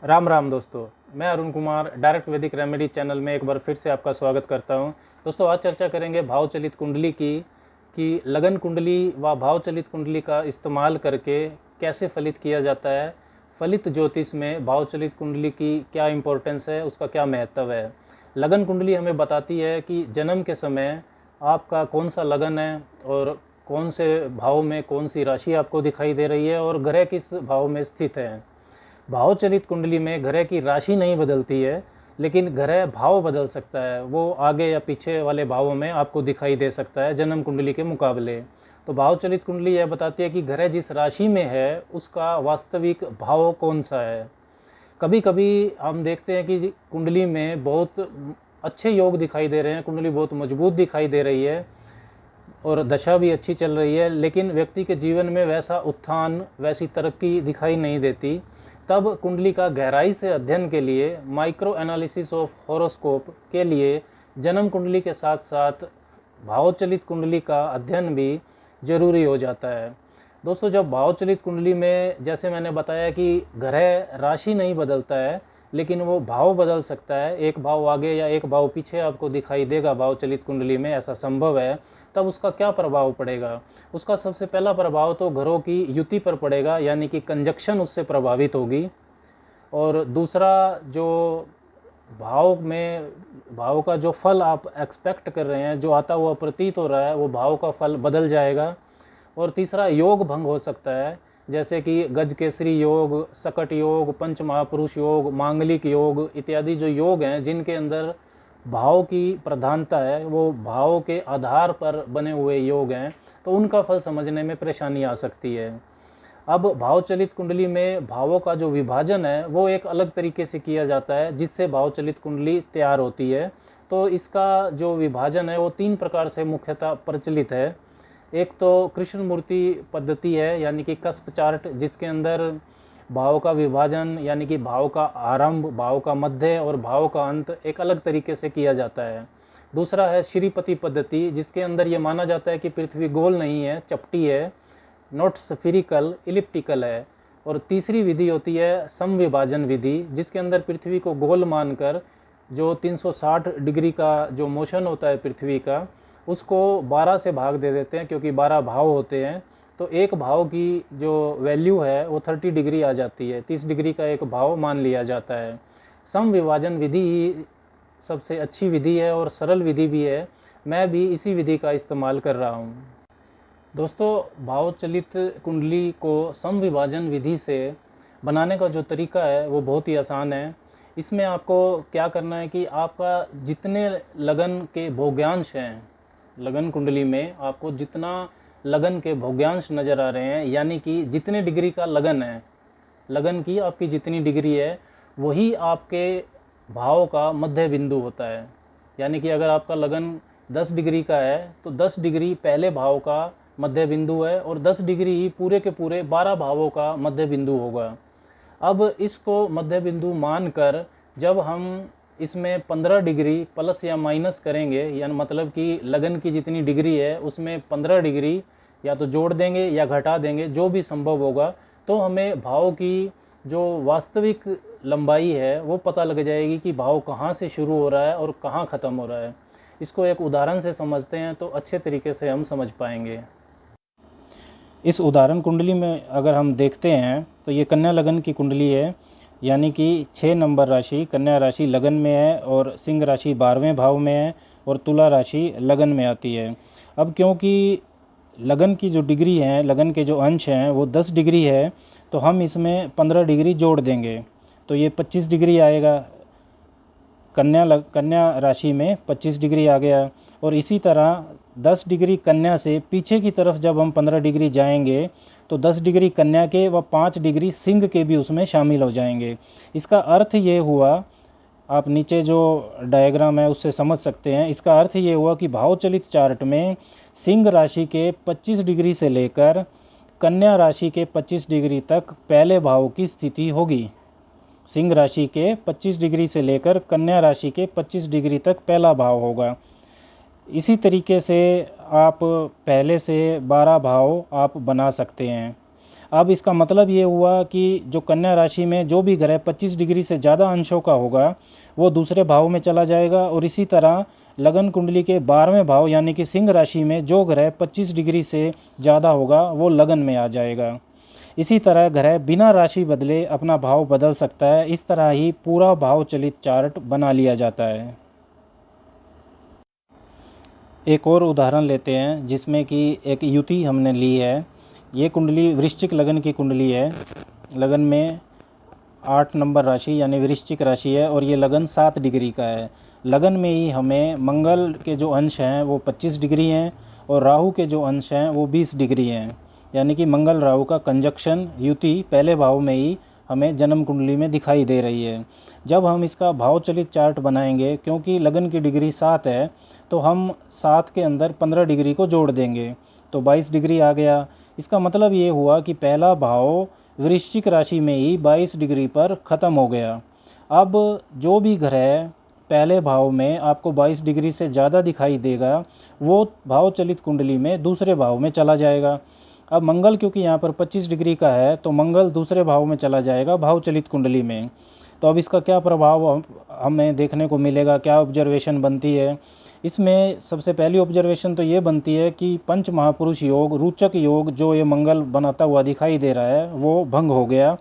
राम राम दोस्तों। मैं अरुण कुमार डायरेक्ट वैदिक रेमेडी चैनल में एक बार फिर से आपका स्वागत करता हूं। दोस्तों, आज चर्चा करेंगे भाव चलित कुंडली की कि लगन कुंडली व भाव चलित कुंडली का इस्तेमाल करके कैसे फलित किया जाता है। फलित ज्योतिष में भाव चलित कुंडली की क्या इंपॉर्टेंस है, उसका क्या महत्व है। लगन कुंडली हमें बताती है कि जन्म के समय आपका कौन सा लगन है और कौन से भाव में कौन सी राशि आपको दिखाई दे रही है और ग्रह किस भाव में स्थित है। भाव चलित कुंडली में ग्रह की राशि नहीं बदलती है, लेकिन ग्रह भाव बदल सकता है। वो आगे या पीछे वाले भावों में आपको दिखाई दे सकता है जन्म कुंडली के मुकाबले। तो भाव चलित कुंडली यह बताती है कि ग्रह जिस राशि में है उसका वास्तविक भाव कौन सा है। कभी कभी हम देखते हैं कि कुंडली में बहुत अच्छे योग दिखाई दे रहे हैं, कुंडली बहुत मजबूत दिखाई दे रही है और दशा भी अच्छी चल रही है, लेकिन व्यक्ति के जीवन में वैसा उत्थान, वैसी तरक्की दिखाई नहीं देती। तब कुंडली का गहराई से अध्ययन के लिए, माइक्रो एनालिसिस ऑफ हॉरोस्कोप के लिए जन्म कुंडली के साथ साथ भावचलित कुंडली का अध्ययन भी जरूरी हो जाता है। दोस्तों, जब भावचलित कुंडली में जैसे मैंने बताया कि ग्रह राशि नहीं बदलता है, लेकिन वो भाव बदल सकता है। एक भाव आगे या एक भाव पीछे आपको दिखाई देगा भावचलित कुंडली में, ऐसा संभव है। तब उसका क्या प्रभाव पड़ेगा? उसका सबसे पहला प्रभाव तो घरों की युति पर पड़ेगा, यानी कि कंजक्शन उससे प्रभावित होगी। और दूसरा, जो भाव का जो फल आप एक्सपेक्ट कर रहे हैं, जो आता हुआ प्रतीत हो रहा है, वो भाव का फल बदल जाएगा। और तीसरा, योग भंग हो सकता है, जैसे कि गजकेसरी योग, सकट योग, पंच महापुरुष योग, मांगलिक योग इत्यादि जो योग हैं जिनके अंदर भाव की प्रधानता है, वो भाव के आधार पर बने हुए योग हैं, तो उनका फल समझने में परेशानी आ सकती है। अब भाव चलित कुंडली में भावों का जो विभाजन है वो एक अलग तरीके से किया जाता है, जिससे भाव चलित कुंडली तैयार होती है। तो इसका जो विभाजन है वो 3 प्रकार से मुख्यतः प्रचलित है। एक तो कृष्ण मूर्ति पद्धति है, यानी कि कस्प चार्ट, जिसके अंदर भाव का विभाजन यानी कि भाव का आरंभ, भाव का मध्य और भाव का अंत एक अलग तरीके से किया जाता है। दूसरा है श्रीपति पद्धति, जिसके अंदर ये माना जाता है कि पृथ्वी गोल नहीं है, चपटी है, नॉट स्फीरिकल, इलिप्टिकल है। और तीसरी विधि होती है समविभाजन विधि, जिसके अंदर पृथ्वी को गोल मानकर जो 360 डिग्री का जो मोशन होता है पृथ्वी का, उसको 12 से भाग दे देते हैं, क्योंकि 12 भाव होते हैं। तो एक भाव की जो वैल्यू है वो 30 डिग्री आ जाती है, 30 डिग्री का एक भाव मान लिया जाता है। समविभाजन विधि ही सबसे अच्छी विधि है और सरल विधि भी है। मैं भी इसी विधि का इस्तेमाल कर रहा हूँ। दोस्तों, भावचलित कुंडली को समविभाजन विधि से बनाने का जो तरीका है वो बहुत ही आसान है। इसमें आपको क्या करना है कि आपका जितने लगन के भोग्यांश हैं, लगन कुंडली में आपको जितना लगन के भोग्यांश नज़र आ रहे हैं, यानी कि जितने डिग्री का लगन है, लगन की आपकी जितनी डिग्री है वही आपके भाव का मध्य बिंदु होता है। यानी कि अगर आपका लगन 10 डिग्री का है तो 10 डिग्री पहले भाव का मध्य बिंदु है और 10 डिग्री ही पूरे के पूरे 12 भावों का मध्य बिंदु होगा। अब इसको मध्य बिंदु मानकर जब हम इसमें 15 डिग्री प्लस या माइनस करेंगे, यानी मतलब कि लगन की जितनी डिग्री है उसमें 15 डिग्री या तो जोड़ देंगे या घटा देंगे, जो भी संभव होगा, तो हमें भाव की जो वास्तविक लंबाई है वो पता लग जाएगी कि भाव कहाँ से शुरू हो रहा है और कहाँ ख़त्म हो रहा है। इसको एक उदाहरण से समझते हैं तो अच्छे तरीके से हम समझ पाएंगे। इस उदाहरण कुंडली में अगर हम देखते हैं तो ये कन्या लगन की कुंडली है, यानी कि 6 नंबर राशि कन्या राशि लगन में है और सिंह राशि 12वें भाव में है और तुला राशि लगन में आती है। अब क्योंकि लगन की जो डिग्री है, लगन के जो अंश हैं वो 10 डिग्री है, तो हम इसमें 15 डिग्री जोड़ देंगे तो ये 25 डिग्री आएगा। कन्या राशि में 25 डिग्री आ गया। और इसी तरह 10 डिग्री कन्या से पीछे की तरफ जब हम 15 डिग्री जाएंगे तो 10 डिग्री कन्या के व 5 डिग्री सिंह के भी उसमें शामिल हो जाएंगे। इसका अर्थ ये हुआ, आप नीचे जो डायग्राम है उससे समझ सकते हैं, इसका अर्थ ये हुआ कि भावचलित चार्ट में सिंह राशि के 25 डिग्री से लेकर कन्या राशि के 25 डिग्री तक पहले भाव की स्थिति होगी। सिंह राशि के 25 डिग्री से लेकर कन्या राशि के 25 डिग्री तक पहला भाव होगा। इसी तरीके से आप पहले से 12 भाव आप बना सकते हैं। अब इसका मतलब ये हुआ कि जो कन्या राशि में जो भी ग्रह 25 डिग्री से ज़्यादा अंशों का होगा वो दूसरे भाव में चला जाएगा, और इसी तरह लगन कुंडली के 12वें भाव यानी कि सिंह राशि में जो ग्रह 25 डिग्री से ज़्यादा होगा वो लगन में आ जाएगा। इसी तरह ग्रह बिना राशि बदले अपना भाव बदल सकता है। इस तरह ही पूरा भाव चलित चार्ट बना लिया जाता है। एक और उदाहरण लेते हैं जिसमें कि एक युति हमने ली है। ये कुंडली वृश्चिक लगन की कुंडली है। लगन में 8 नंबर राशि यानी वृश्चिक राशि है, और ये लगन 7 डिग्री का है। लगन में ही हमें मंगल के जो अंश हैं वो 25 डिग्री हैं, और राहु के जो अंश हैं वो 20 डिग्री हैं। यानी कि मंगल राहु का कंजक्शन युति पहले भाव में ही हमें जन्म कुंडली में दिखाई दे रही है। जब हम इसका भाव चलित चार्ट बनाएंगे, क्योंकि लगन की डिग्री 7 है, तो हम 7 के अंदर 15 डिग्री को जोड़ देंगे तो 22 डिग्री आ गया। इसका मतलब ये हुआ कि पहला भाव वृश्चिक राशि में ही 22 डिग्री पर ख़त्म हो गया। अब जो भी ग्रह पहले भाव में आपको 22 डिग्री से ज़्यादा दिखाई देगा वो भाव चलित कुंडली में दूसरे भाव में चला जाएगा। अब मंगल क्योंकि यहाँ पर 25 डिग्री का है तो मंगल दूसरे भाव में चला जाएगा भाव चलित कुंडली में। तो अब इसका क्या प्रभाव हमें देखने को मिलेगा, क्या ऑब्जर्वेशन बनती है? इसमें सबसे पहली ऑब्जर्वेशन तो ये बनती है कि पंच महापुरुष योग, रोचक योग जो ये मंगल बनाता हुआ दिखाई दे रहा है वो भंग हो गया,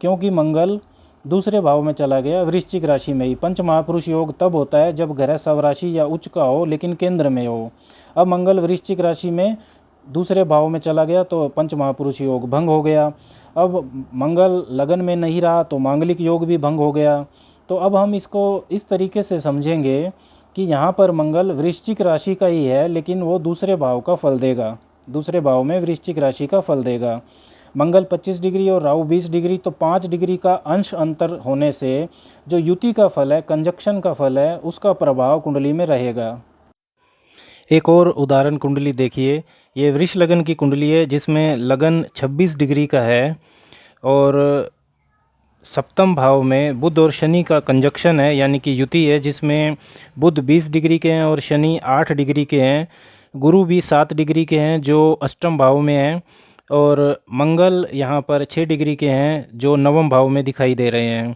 क्योंकि मंगल दूसरे भाव में चला गया वृश्चिक राशि में ही। पंच महापुरुष योग तब होता है जब ग्रह स्वराशि या उच्च का हो लेकिन केंद्र में हो। अब मंगल वृश्चिक राशि में दूसरे भाव में चला गया तो पंच महापुरुष योग भंग हो गया। अब मंगल लगन में नहीं रहा तो मांगलिक योग भी भंग हो गया। तो अब हम इसको इस तरीके से समझेंगे कि यहाँ पर मंगल वृश्चिक राशि का ही है लेकिन वो दूसरे भाव का फल देगा, दूसरे भाव में वृश्चिक राशि का फल देगा। मंगल 25 डिग्री और राहु 20 डिग्री, तो 5 डिग्री का अंश अंतर होने से जो युति का फल है, कंजक्शन का फल है, उसका प्रभाव कुंडली में रहेगा। एक और उदाहरण कुंडली देखिए। ये वृष लगन की कुंडली है जिसमें लगन 26 डिग्री का है, और सप्तम भाव में बुध और शनि का कंजक्शन है यानी कि युति है, जिसमें बुध 20 डिग्री के हैं और शनि 8 डिग्री के हैं। गुरु भी 7 डिग्री के हैं जो अष्टम भाव में हैं, और मंगल यहाँ पर 6 डिग्री के हैं जो नवम भाव में दिखाई दे रहे हैं।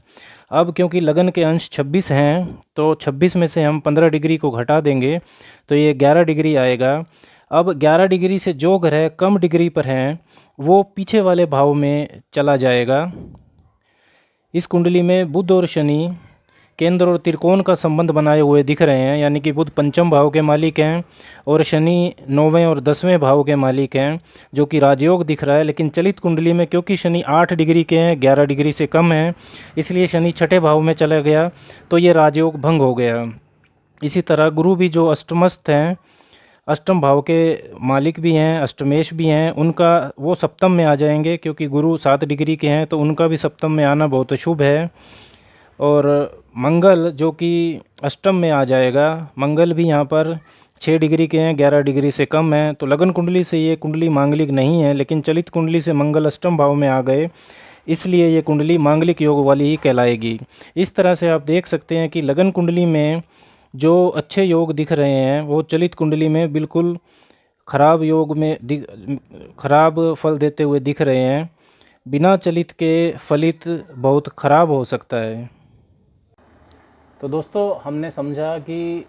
अब क्योंकि लगन के अंश 26 हैं तो 26 में से हम 15 डिग्री को घटा देंगे तो ये 11 डिग्री आएगा। अब 11 डिग्री से जो ग्रह कम डिग्री पर हैं वो पीछे वाले भाव में चला जाएगा। इस कुंडली में बुध और शनि केंद्र और त्रिकोण का संबंध बनाए हुए दिख रहे हैं, यानी कि बुध पंचम भाव के मालिक हैं और शनि 9वें और 10वें भाव के मालिक हैं, जो कि राजयोग दिख रहा है। लेकिन चलित कुंडली में क्योंकि शनि 8 डिग्री के हैं, 11 डिग्री से कम हैं, इसलिए शनि छठे भाव में चला गया तो ये राजयोग भंग हो गया। इसी तरह गुरु भी जो अष्टमस्थ हैं, अष्टम भाव के मालिक भी हैं, अष्टमेश भी हैं, उनका वो सप्तम में आ जाएंगे क्योंकि गुरु 7 डिग्री के हैं तो उनका भी सप्तम में आना बहुत शुभ है। और मंगल जो कि अष्टम में आ जाएगा, मंगल भी यहाँ पर 6 डिग्री के हैं, 11 डिग्री से कम हैं। तो लगन कुंडली से ये कुंडली मांगलिक नहीं है, लेकिन चलित कुंडली से मंगल अष्टम भाव में आ गए, इसलिए ये कुंडली मांगलिक योग वाली ही कहलाएगी। इस तरह से आप देख सकते हैं कि लगन कुंडली में जो अच्छे योग दिख रहे हैं वो चलित कुंडली में बिल्कुल खराब योग में खराब फल देते हुए दिख रहे हैं। बिना चलित के फलित बहुत खराब हो सकता है। तो दोस्तों हमने समझा कि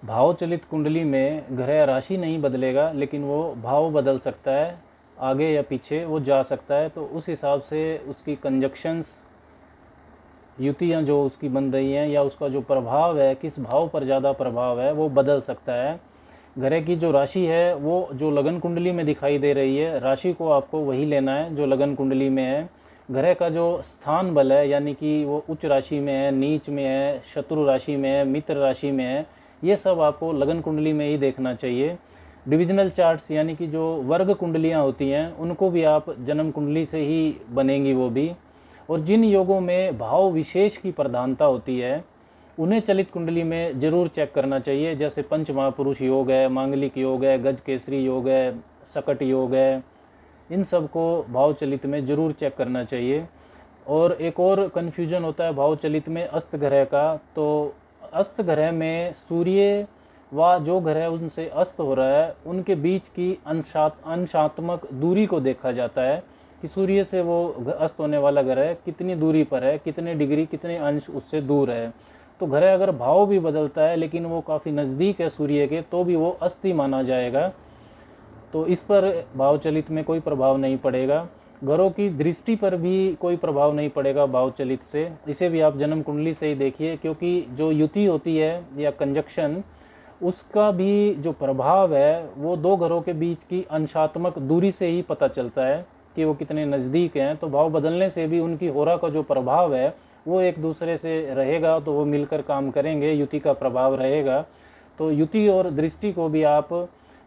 भाव चलित कुंडली में ग्रह राशि नहीं बदलेगा लेकिन वो भाव बदल सकता है, आगे या पीछे वो जा सकता है। तो उस हिसाब से उसकी कंजक्शंस, युतियाँ जो उसकी बन रही हैं या उसका जो प्रभाव है, किस भाव पर ज़्यादा प्रभाव है, वो बदल सकता है। ग्रह की जो राशि है वो जो लगन कुंडली में दिखाई दे रही है, राशि को आपको वही लेना है जो लगन कुंडली में है। ग्रह का जो स्थान बल है यानी कि वो उच्च राशि में है, नीच में है, शत्रु राशि में है, मित्र राशि में है, ये सब आपको लगन कुंडली में ही देखना चाहिए। डिविजनल चार्ट्स यानी कि जो वर्ग कुंडलियाँ होती हैं उनको भी आप जन्म कुंडली से ही बनेंगी वो भी। और जिन योगों में भाव विशेष की प्रधानता होती है उन्हें चलित कुंडली में जरूर चेक करना चाहिए, जैसे पंच महापुरुष योग है, मांगलिक योग है, गज केसरी योग है, सकट योग है, इन सब को भाव चलित में जरूर चेक करना चाहिए। और एक और कन्फ्यूजन होता है भाव चलित में अस्त ग्रह का। तो अस्त ग्रह में सूर्य व जो ग्रह उनसे अस्त हो रहा है उनके बीच की अंशात्मक दूरी को देखा जाता है कि सूर्य से वो अस्त होने वाला ग्रह कितनी दूरी पर है, कितने डिग्री कितने अंश उससे दूर है। तो ग्रह अगर भाव भी बदलता है लेकिन वो काफ़ी नज़दीक है सूर्य के, तो भी वो अस्त ही माना जाएगा। तो इस पर भाव चलित में कोई प्रभाव नहीं पड़ेगा। ग्रहों की दृष्टि पर भी कोई प्रभाव नहीं पड़ेगा भाव चलित से। इसे भी आप जन्म कुंडली से ही देखिए, क्योंकि जो युति होती है या कंजक्शन, उसका भी जो प्रभाव है वो दो ग्रहों के बीच की अंशात्मक दूरी से ही पता चलता है कि वो कितने नज़दीक हैं। तो भाव बदलने से भी उनकी होरा का जो प्रभाव है वो एक दूसरे से रहेगा, तो वो मिलकर काम करेंगे, युति का प्रभाव रहेगा। तो युति और दृष्टि को भी आप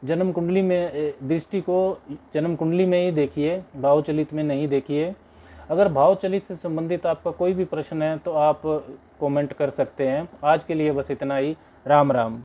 जन्म कुंडली में, दृष्टि को जन्म कुंडली में ही देखिए, भाव चलित में नहीं देखिए। अगर भाव चलित से संबंधित आपका कोई भी प्रश्न है तो आप कमेंट कर सकते हैं। आज के लिए बस इतना ही। राम राम।